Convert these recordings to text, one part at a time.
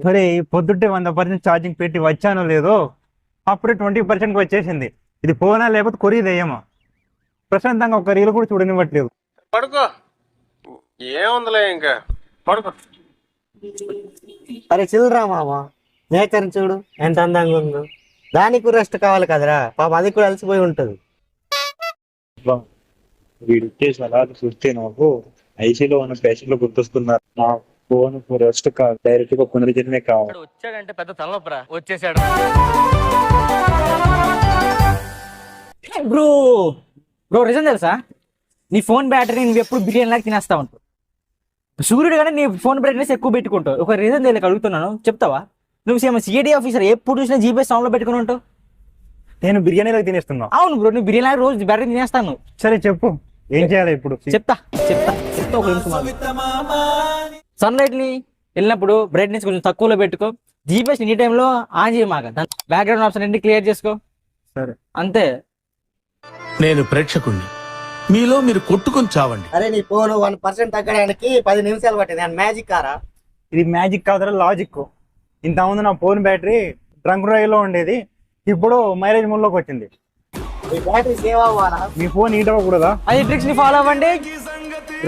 సరే పొద్దుంటే 100% ఛార్జింగ్ పెట్టి వచ్చానో లేదో అప్పుడే 20% వచ్చేసింది. ఇది ఫోనా లేకపోతే కొరియదేమో. ప్రశాంతంగా ఒక రీలు కూడా చూడనివ్వట్లేదు. పడుకో, ఏముందిలే ఇంకా పడుకో. అరే చిల్లరా మామ, నేచర్ చూడు ఎంత అందంగా ఉందో. దానికి రెస్ట్ కావాలి కదరా పాప, అది కూడా అలసిపోయి ఉంటది. వీడు అలా చూస్తే నాకు ఐసీలో ఉన్న పేషెంట్లు గుర్తొస్తున్నారు. నా ఫోన్ రెస్ట్ కాదు, డైరెక్ట్ గా పునర్జన్మే కావాలి. వచ్చాడంటే పెద్ద తలనొప్పరా, వచ్చేసాడు. బ్రో బ్రో రీజన్ తెలుసా? నీ ఫోన్ బ్యాటరీ నువ్వు ఎప్పుడు బిర్యానీ లాగా తినేస్తా ఉంటావు. సూర్యుడు కానీ నీ ఫోన్ బ్రైట్నెస్ ఎక్కువ పెట్టుకుంటావు. ఒక రీజన్ తెలియక అడుగుతున్నాను, చెప్తావా? నువ్వు సేమ్ సిఐడి ఆఫీసర్, ఎప్పుడు చూసినా జీపీఎస్ సౌండ్ లో పెట్టుకుని ఉంటావు. నేను బిర్యానీలో తినేస్తున్నా. అవును బ్రో, నువ్వు బిర్యానీ రోజు బ్యాటరీ తినేస్తాను. సరే చెప్పు, ఏం చేయాలి ఇప్పుడు? చెప్తా ఒక నిమిషం. సన్ లైట్ ని వెళ్ళినప్పుడు బ్రైట్నెస్ కొంచెం తక్కువలో పెట్టుకో. జీపీఎస్ ఎనీ టైంలో ఆన్ చేయమాక, బ్యాక్గ్రౌండ్ ఆప్షన్ అన్ని క్లియర్ చేసుకో. సరే అంతే. నేను ప్రేక్షకుణ్ణి, మీలో మీరు కొట్టుకొని చావండి. అరే నీ ఫోన్ 1% తగ్గడానికి 10 నిమిషాలు పట్టింది. నేను మ్యాజిక్ కారా? ఇది మ్యాజిక్ కాదురా, లాజిక్. ఇంతకుముందు నా ఫోన్ బ్యాటరీ ట్రంక్ డ్రైవ్ లో ఉండేది, ఇప్పుడు మైలేజ్ మోడ్ లోకి వచ్చింది. ఈ బ్యాటరీ సేవ్ అవ్వాలా? మీ ఫోన్ హీట్ అవ్వకూడదా? అది ట్రిక్స్ ని ఫాలో అవ్వండి.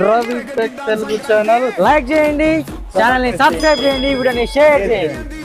Ravi tech Telugu channel like చేయండి, ఛానల్ ని సబ్స్క్రైబ్ చేయండి, వీడియోని షేర్ చేయండి.